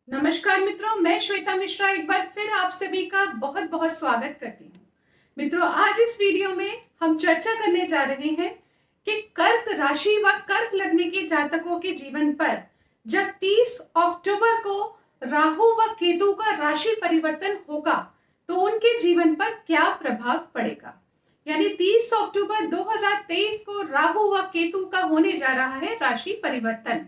नमस्कार मित्रों, मैं श्वेता मिश्रा एक बार फिर आप सभी का बहुत बहुत स्वागत करती हूँ। मित्रों, आज इस वीडियो में हम चर्चा करने जा रहे हैं कि कर्क राशि व कर्क लगने के जातकों के जीवन पर जब 30 अक्टूबर को राहु व केतु का राशि परिवर्तन होगा तो उनके जीवन पर क्या प्रभाव पड़ेगा। यानी 30 अक्टूबर 2023 को राहु व केतु का होने जा रहा है राशि परिवर्तन।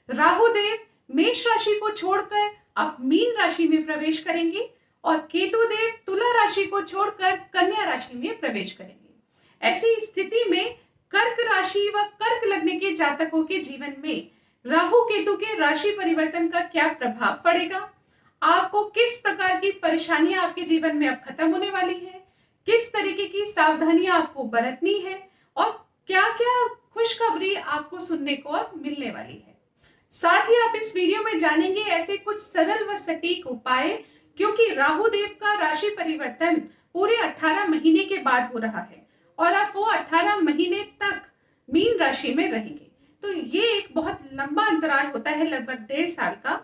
राहु देव मेष राशि को छोड़कर अब मीन राशि में प्रवेश करेंगे और केतु देव तुला राशि को छोड़कर कन्या राशि में प्रवेश करेंगे। ऐसी स्थिति में कर्क राशि व कर्क लगने के जातकों के जीवन में राहु केतु के राशि परिवर्तन का क्या प्रभाव पड़ेगा, आपको किस प्रकार की परेशानियां आपके जीवन में अब खत्म होने वाली है, किस तरीके की सावधानियां आपको बरतनी है और क्या क्या खुशखबरी आपको सुनने को अब मिलने वाली है। साथ ही आप इस वीडियो में जानेंगे ऐसे कुछ सरल व सटीक उपाय, क्योंकि राहु देव का राशि परिवर्तन पूरे 18 महीने के बाद हो रहा है और अब वो 18 महीने तक मीन राशि में रहेंगे। तो ये एक बहुत लंबा अंतराल होता है, लगभग 1.5 साल का।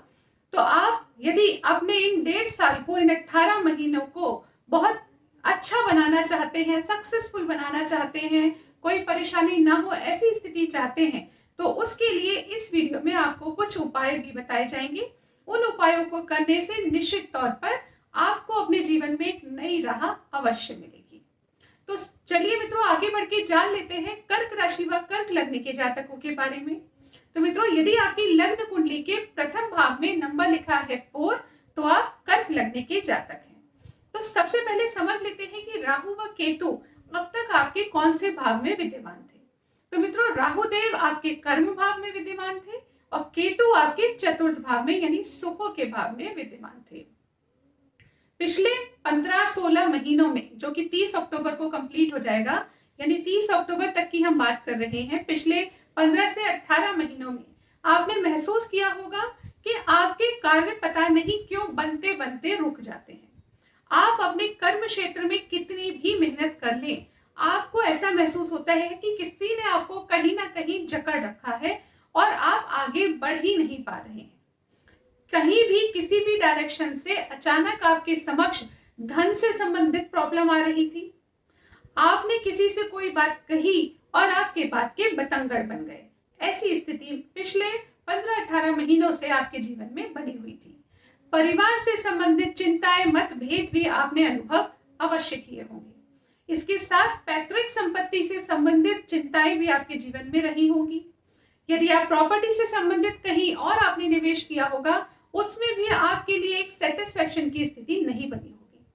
तो आप यदि अपने इन 1.5 साल को, इन 18 महीनों को बहुत अच्छा बनाना चाहते हैं, सक्सेसफुल बनाना चाहते हैं, कोई परेशानी ना हो ऐसी स्थिति चाहते हैं, तो उसके लिए इस वीडियो में आपको कुछ उपाय भी बताए जाएंगे। उन उपायों को करने से निश्चित तौर पर आपको अपने जीवन में एक नई राह अवश्य मिलेगी। तो चलिए मित्रों, आगे बढ़ के जान लेते हैं कर्क राशि व कर्क लगने के जातकों के बारे में। तो मित्रों, यदि आपकी लग्न कुंडली के प्रथम भाव में नंबर लिखा है 4, तो आप कर्क लगने के जातक हैं। तो सबसे पहले समझ लेते हैं कि राहु व केतु अब तक आपके कौन से भाव में विद्यमान थे। तो मित्रों, राहु देव आपके कर्म भाव में विद्यमान थे और केतु आपके चतुर्थ भाव में यानी सुखों के भाव में विद्यमान थे। पिछले 15-16 महीनों में, जो कि 30 अक्टूबर को कंप्लीट हो जाएगा, यानी 30 अक्टूबर तक की हम बात कर रहे हैं, पिछले 15 से 18 महीनों में आपने महसूस किया होगा कि आपके कार्य पता नहीं क्यों बनते बनते रुक जाते हैं। आप अपने कर्म क्षेत्र में कितनी भी मेहनत कर लें, आपको ऐसा महसूस होता है कि किसी ने आपको कहीं ना कहीं जकड़ रखा है और आप आगे बढ़ ही नहीं पा रहे हैं। कहीं भी किसी भी डायरेक्शन से अचानक आपके समक्ष धन से संबंधित प्रॉब्लम आ रही थी। आपने किसी से कोई बात कही और आपके बात के बतंगड़ बन गए। ऐसी स्थिति पिछले 15-18 महीनों से आपके जीवन में बनी हुई थी। परिवार से संबंधित चिंताएं, मतभेद भी आपने अनुभव अवश्य किए होंगे। इसके साथ पैतृक संपत्ति से संबंधित चिंताएं भी आपके जीवन में रही होंगी। यदि आप प्रॉपर्टी से संबंधित कहीं और आपने निवेश किया होगा, उसमें भी आपके लिए एक सेटिस्फेक्शन की स्थिति नहीं बनी होगी।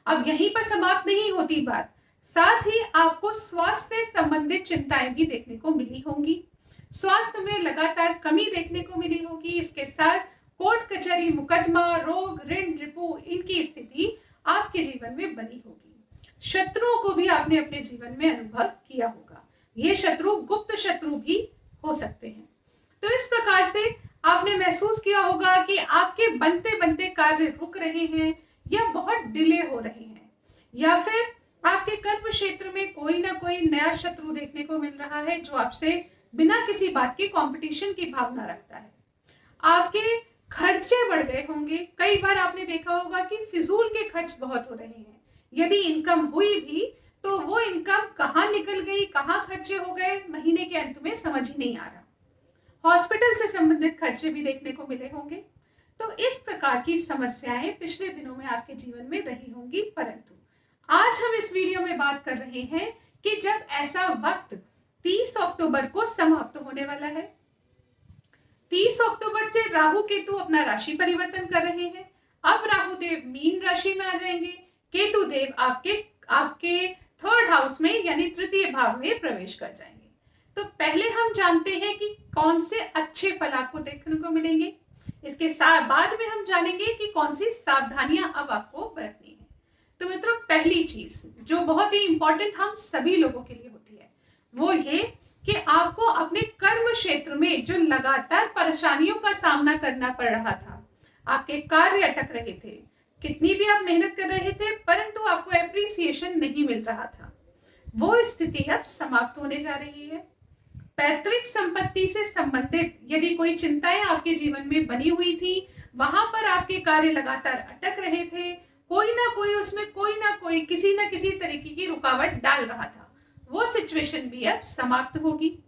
अब यहीं पर समाप्त नहीं होती बात, साथ ही आपको स्वास्थ्य से संबंधित चिंताएं भी देखने को मिली होंगी। स्वास्थ्य में लगातार कमी देखने को मिली होगी। इसके साथ कोर्ट कचहरी, मुकदमा, रोग, ऋण, रिपू, इनकी स्थिति आपके जीवन में बनी होगी। शत्रुओं को भी आपने अपने जीवन में अनुभव किया होगा। ये शत्रु गुप्त शत्रु भी हो सकते हैं। तो इस प्रकार से आपने महसूस किया होगा कि आपके बनते बनते कार्य रुक रहे हैं या बहुत डिले हो रहे हैं, या फिर आपके कर्म क्षेत्र में कोई ना कोई नया शत्रु देखने को मिल रहा है जो आपसे बिना किसी बात के कंपटीशन की भावना रखता है। आपके खर्चे बढ़ गए होंगे। कई बार आपने देखा होगा कि फिजूल के खर्च बहुत हो रहे हैं। यदि इनकम हुई भी तो वो इनकम कहाँ निकल गई, कहाँ खर्चे हो गए, महीने के अंत में समझ ही नहीं आ रहा। हॉस्पिटल से संबंधित खर्चे भी देखने को मिले होंगे। तो इस प्रकार की समस्याएं पिछले दिनों में आपके जीवन में रही होंगी। परंतु आज हम इस वीडियो में बात कर रहे हैं कि जब ऐसा वक्त 30 अक्टूबर को समाप्त होने वाला है। 30 अक्टूबर से राहु केतु अपना राशि परिवर्तन कर रहे हैं। अब राहु देव मीन राशि में आ जाएंगे, केतु देव आपके थर्ड हाउस में यानी तृतीय भाव में प्रवेश कर जाएंगे। तो पहले हम जानते हैं कि कौन से अच्छे फल आपको देखने को मिलेंगे। इसके बाद में हम जानेंगे कि कौन सी सावधानियां अब आपको बरतनी है। तो मित्रों, पहली चीज जो बहुत ही इंपॉर्टेंट हम सभी लोगों के लिए होती है, वो ये कि आपको अपने कर्म क्षेत्र में जो लगातार परेशानियों का सामना करना पड़ रहा था, आपके कार्य अटक रहे थे, कितनी भी आप मेहनत कर रहे थे परंतु आपको एप्रिसिएशन नहीं मिल रहा था, वो स्थिति अब समाप्त होने जा रही है। पैतृक संपत्ति से संबंधित यदि कोई चिंताएं आपके जीवन में बनी हुई थी, वहां पर आपके कार्य लगातार अटक रहे थे, कोई ना कोई उसमें कोई ना कोई किसी ना किसी तरीके की रुकावट डाल रहा था, वो सिचुएशन भी अब समाप्त होगी।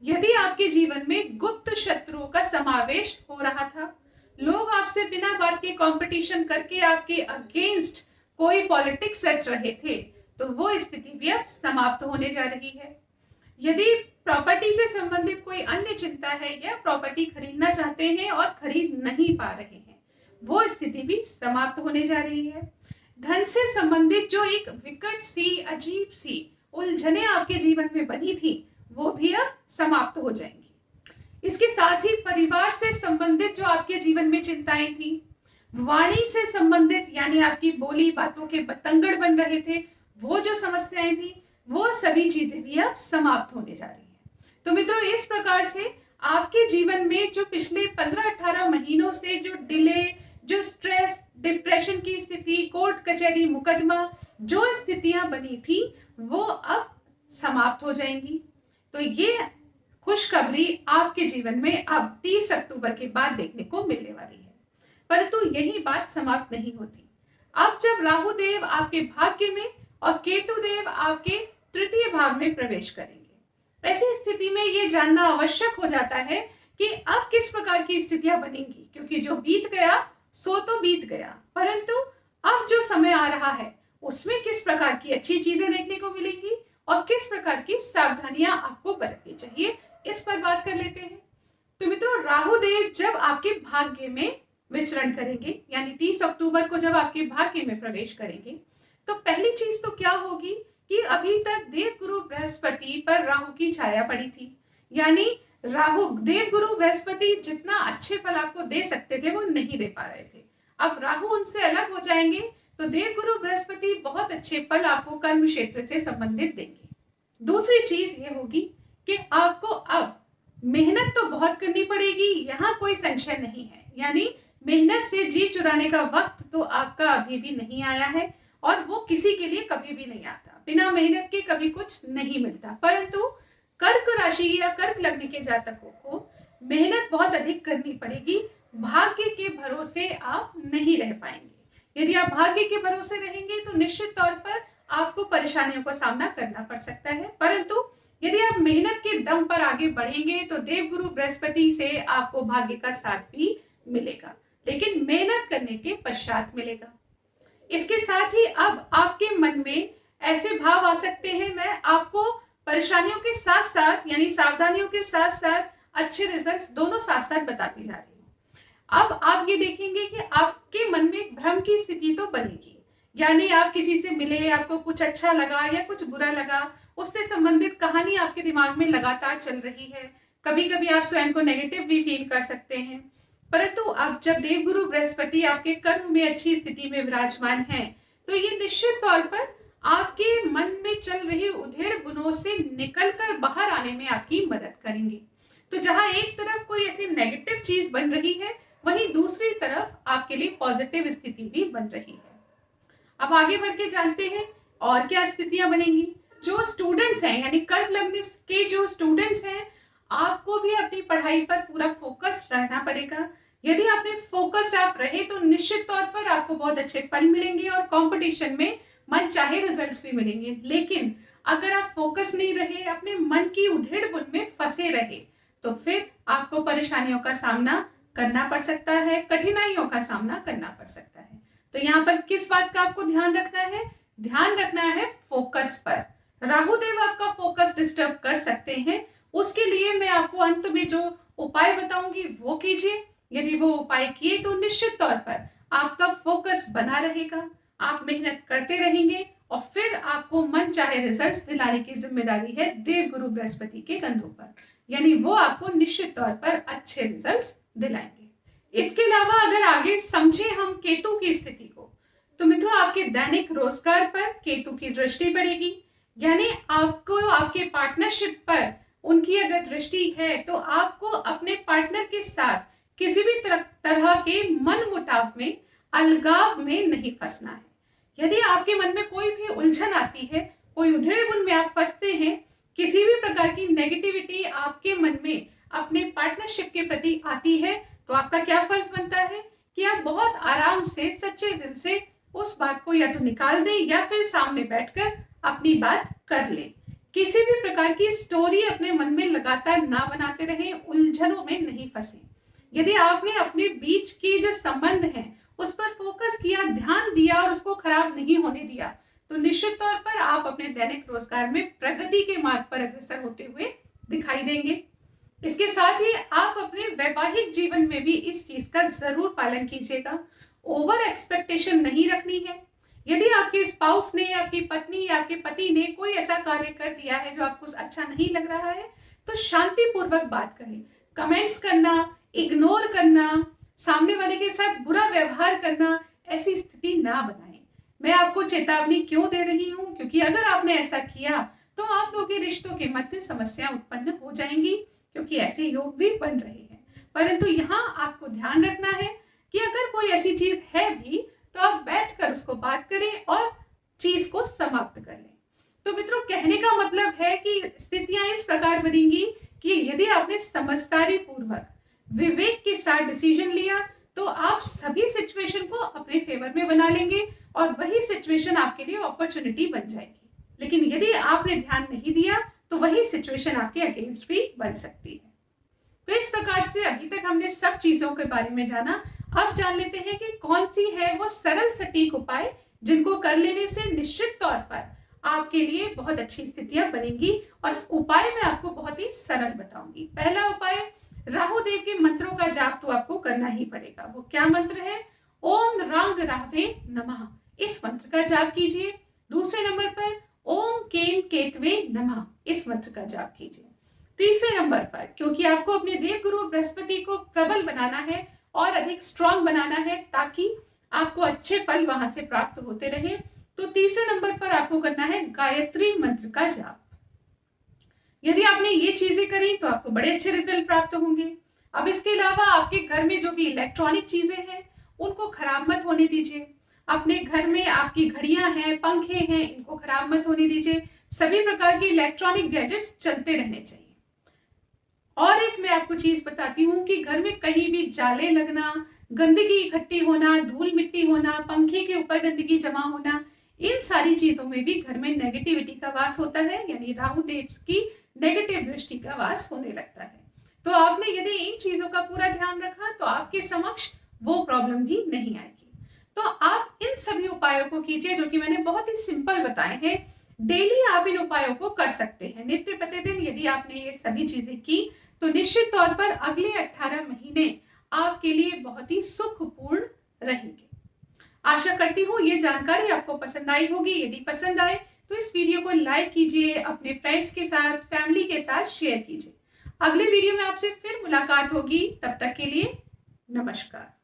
यदि आपके जीवन में गुप्त शत्रुओं का समावेश हो रहा था, लोग आपसे बिना बात के कंपटीशन करके आपके अगेंस्ट कोई पॉलिटिक्स रच रहे थे, तो वो स्थिति भी अब समाप्त होने जा रही है। यदि प्रॉपर्टी से संबंधित कोई अन्य चिंता है या प्रॉपर्टी खरीदना चाहते हैं और खरीद नहीं पा रहे हैं, वो स्थिति भी समाप्त होने जा रही है। धन से संबंधित जो एक विकट सी अजीब सी उलझने आपके जीवन में बनी थी, वो भी अब समाप्त हो जाएंगी। इसके साथ ही परिवार से संबंधित जो आपके जीवन में चिंताएं थी, वाणी से संबंधित यानी आपकी बोली बातों के बतंगड़ बन रहे थे, वो जो समस्याएं थी, वो सभी चीजें भी अब समाप्त होने जा रही हैं। तो मित्रों, इस प्रकार से आपके जीवन में जो पिछले 15-18 महीनों से जो डिले, जो स्ट्रेस, डिप्रेशन की स्थिति, कोर्ट कचहरी मुकदमा, जो स्थितियां बनी थी, वो अब समाप्त हो जाएंगी। तो ये खुशखबरी आपके जीवन में अब 30 अक्टूबर के बाद देखने को मिलने वाली है। परंतु यही बात समाप्त नहीं होती। अब जब राहु देव आपके भाग्य में और केतु देव आपके तृतीय भाव में प्रवेश करेंगे, ऐसी स्थिति में ये जानना आवश्यक हो जाता है कि अब किस प्रकार की स्थितियां बनेंगी, क्योंकि जो बीत गया सो तो बीत गया, परंतु अब जो समय आ रहा है उसमें किस प्रकार की अच्छी चीजें देखने को मिलेंगी और किस प्रकार की सावधानियां आपको बरतनी चाहिए, इस पर बात कर लेते हैं। तो मित्रों, राहु देव जब आपके भाग्य में विचरण करेंगे, यानी 30 अक्टूबर को जब आपके भाग्य में प्रवेश करेंगे, तो पहली चीज तो क्या होगी कि अभी तक देवगुरु बृहस्पति पर राहु की छाया पड़ी थी, यानी राहु देवगुरु बृहस्पति जितना अच्छे फल आपको दे सकते थे वो नहीं दे पा रहे थे। अब राहु उनसे अलग हो जाएंगे तो देवगुरु बृहस्पति बहुत अच्छे फल आपको कर्म क्षेत्र से संबंधित देंगे। दूसरी चीज ये होगी कि आपको अब मेहनत तो बहुत करनी पड़ेगी, यहाँ कोई संशय नहीं है, यानी मेहनत से जी चुराने का वक्त तो आपका अभी भी नहीं आया है और वो किसी के लिए कभी भी नहीं आता। बिना मेहनत के कभी कुछ नहीं मिलता, परंतु कर्क राशि या कर्क लग्न के जातकों को मेहनत बहुत अधिक करनी पड़ेगी। भाग्य के भरोसे आप नहीं रह पाएंगे। यदि आप भाग्य के भरोसे रहेंगे तो निश्चित तौर पर आपको परेशानियों का सामना करना पड़ सकता है, परंतु यदि आप मेहनत के दम पर आगे बढ़ेंगे तो देवगुरु बृहस्पति से आपको भाग्य का साथ भी मिलेगा, लेकिन मेहनत करने के पश्चात मिलेगा। इसके साथ ही अब आपके मन में ऐसे भाव आ सकते हैं, मैं आपको परेशानियों के साथ साथ यानी सावधानियों के साथ साथ अच्छे रिजल्ट्स दोनों साथ साथ बताती जा रही हूँ। अब आप ये देखेंगे कि आपके मन में भ्रम की स्थिति तो बनेगी, यानी आप किसी से मिले, आपको कुछ अच्छा लगा या कुछ बुरा लगा, उससे संबंधित कहानी आपके दिमाग में लगातार चल रही है। कभी कभी आप स्वयं को नेगेटिव भी फील कर सकते हैं, परंतु अब जब देवगुरु बृहस्पति आपके कर्म में अच्छी स्थिति में विराजमान है, तो ये निश्चित तौर पर आपके मन में चल रही उधेड़ बुनों से निकलकर बाहर आने में आपकी मदद करेंगे। तो जहां एक तरफ कोई ऐसी नेगेटिव चीज बन रही है, वहीं दूसरी तरफ आपके लिए पॉजिटिव स्थिति भी बन रही है। अब आगे बढ़ के जानते हैं और क्या स्थितियां बनेंगी। जो स्टूडेंट्स हैं, यानी कर्क लग्न के जो स्टूडेंट्स हैं, आपको भी अपनी पढ़ाई पर पूरा फोकस रहना पड़ेगा। यदि आपने फोकस्ड आप रहे तो निश्चित तौर पर आपको बहुत अच्छे फल मिलेंगे और कंपटीशन में मन चाहे रिजल्ट्स भी मिलेंगे। लेकिन अगर आप फोकस नहीं रहे, अपने मन की उधेड़ बुन में फंसे रहे, तो फिर आपको परेशानियों का सामना करना पड़ सकता है, कठिनाइयों का सामना करना पड़ सकता है। तो यहाँ पर किस बात का आपको ध्यान रखना है? ध्यान रखना है फोकस पर। राहु देव आपका फोकस डिस्टर्ब कर सकते हैं, उसके लिए मैं आपको अंत में जो उपाय बताऊंगी वो कीजिए। यदि वो उपाय किए तो निश्चित तौर पर आपका फोकस बना रहेगा, आप मेहनत करते रहेंगे और फिर आपको मन चाहे रिजल्ट्स दिलाने की जिम्मेदारी है देवगुरु बृहस्पति के कंधों पर, यानी वो आपको निश्चित तौर पर अच्छे रिजल्ट्स दिलाएंगे। इसके अलावा अगर आगे समझे हम केतु की स्थिति को, तो मित्रों आपके दैनिक रोजगार पर केतु की दृष्टि पड़ेगी, यानी आपको आपके पार्टनरशिप पर उनकी अगर दृष्टि है तो आपको अपने पार्टनर के साथ किसी भी तरह के मन मुटाव में, अलगाव में नहीं फंसना है। यदि आपके मन में कोई भी उलझन आती है, कोई उधेड़बुन में आप फंसते हैं, किसी भी प्रकार की नेगेटिविटी आपके मन में अपने पार्टनरशिप के प्रति आती है, तो आपका क्या फर्ज बनता है बहुत आराम से सच्चे दिल से उस बात को या तो निकाल दें या फिर सामने बैठकर अपनी बात कर लें। किसी भी प्रकार की स्टोरी अपने मन में लगातार ना बनाते रहें, उलझनों में नहीं फंसे। यदि आपने अपने बीच की जो संबंध है उस पर फोकस किया, ध्यान दिया और उसको खराब नहीं होने दिया, तो निश्चित तौर पर आप अपने दैनिक रोजगार में प्रगति के मार्ग पर अग्रसर होते हुए दिखाई देंगे। इसके साथ ही आप अपने वैवाहिक जीवन में भी इस चीज का जरूर पालन कीजिएगा। ओवर एक्सपेक्टेशन नहीं रखनी है। यदि आपके स्पाउस ने, आपकी पत्नी या आपके पति ने कोई ऐसा कार्य कर दिया है जो आपको अच्छा नहीं लग रहा है, तो शांतिपूर्वक बात करें। कमेंट्स करना, इग्नोर करना, सामने वाले के साथ बुरा व्यवहार करना, ऐसी स्थिति ना बनाएं। मैं आपको चेतावनी क्यों दे रही हूं? क्योंकि अगर आपने ऐसा किया तो आप लोगों के रिश्तों के मध्य समस्या उत्पन्न हो जाएंगी, क्योंकि ऐसे योग भी बन रहे हैं। परंतु यहाँ आपको ध्यान रखना है कि अगर कोई ऐसी चीज है भी तो आप बैठकर उसको बात करें और चीज को समाप्त कर लें। तो मित्रों, कहने का मतलब है कि स्थितियां इस प्रकार बनेंगी कि यदि आपने समझदारी पूर्वक, विवेक के साथ डिसीजन लिया तो आप सभी सिचुएशन को अपने फेवर में बना लेंगे और वही सिचुएशन आपके लिए अपॉर्चुनिटी बन जाएगी। लेकिन यदि आपने ध्यान नहीं दिया तो वही सिचुएशन आपके अगेंस्ट भी बन सकती है। तो इस प्रकार से अभी तक हमने सब चीजों के बारे में जाना। अब जान लेते हैं कि कौन सी है वो सरल सटीक उपाय जिनको कर लेने से निश्चित तौर पर आपके लिए बहुत अच्छी स्थितियां बनेंगी। और उपाय मैं आपको बहुत ही सरल बताऊंगी। पहला उपाय, राहु देव के मंत्रों का जाप तो आपको करना ही पड़ेगा। वो क्या मंत्र है? ओम रंग राहवे नमः, इस मंत्र का जाप कीजिए। दूसरे नंबर पर ओम केम केतवे नमः, इस मंत्र का जाप कीजिए। तीसरे नंबर पर, क्योंकि आपको अपने देव गुरु बृहस्पति को प्रबल बनाना है और अधिक स्ट्रांग बनाना है ताकि आपको अच्छे फल वहां से प्राप्त होते रहे, तो तीसरे नंबर पर आपको करना है गायत्री मंत्र का जाप। यदि आपने ये चीजें करी तो आपको बड़े अच्छे रिजल्ट प्राप्त होंगे। अब इसके अलावा आपके घर में जो भी इलेक्ट्रॉनिक चीजें हैं उनको खराब मत होने दीजिए। अपने घर में आपकी घड़ियां हैं, पंखे हैं, इनको खराब मत होने दीजिए। सभी प्रकार के इलेक्ट्रॉनिक गैजेट्स चलते रहने चाहिए। और एक मैं आपको चीज बताती हूँ कि घर में कहीं भी जाले लगना, गंदगी इकट्ठी होना, धूल मिट्टी होना, पंखे के ऊपर गंदगी जमा होना, इन सारी चीजों में भी घर में नेगेटिविटी का वास होता है, यानी राहु देव की नेगेटिव दृष्टि का वास होने लगता है। तो आपने यदि इन चीजों का पूरा ध्यान रखा तो आपके समक्ष वो प्रॉब्लम भी नहीं आएगी। तो आप इन सभी उपायों को कीजिए जो कि मैंने बहुत ही सिंपल बताए हैं। डेली आप इन उपायों को कर सकते हैं। नित्य प्रतिदिन यदि आपने ये सभी चीजें की तो निश्चित तौर पर अगले 18 महीने आपके लिए बहुत ही सुखपूर्ण रहेंगे। आशा करती हूँ ये जानकारी आपको पसंद आई होगी। यदि पसंद आए तो इस वीडियो को लाइक कीजिए, अपने फ्रेंड्स के साथ, फैमिली के साथ शेयर कीजिए। अगले वीडियो में आपसे फिर मुलाकात होगी। तब तक के लिए नमस्कार।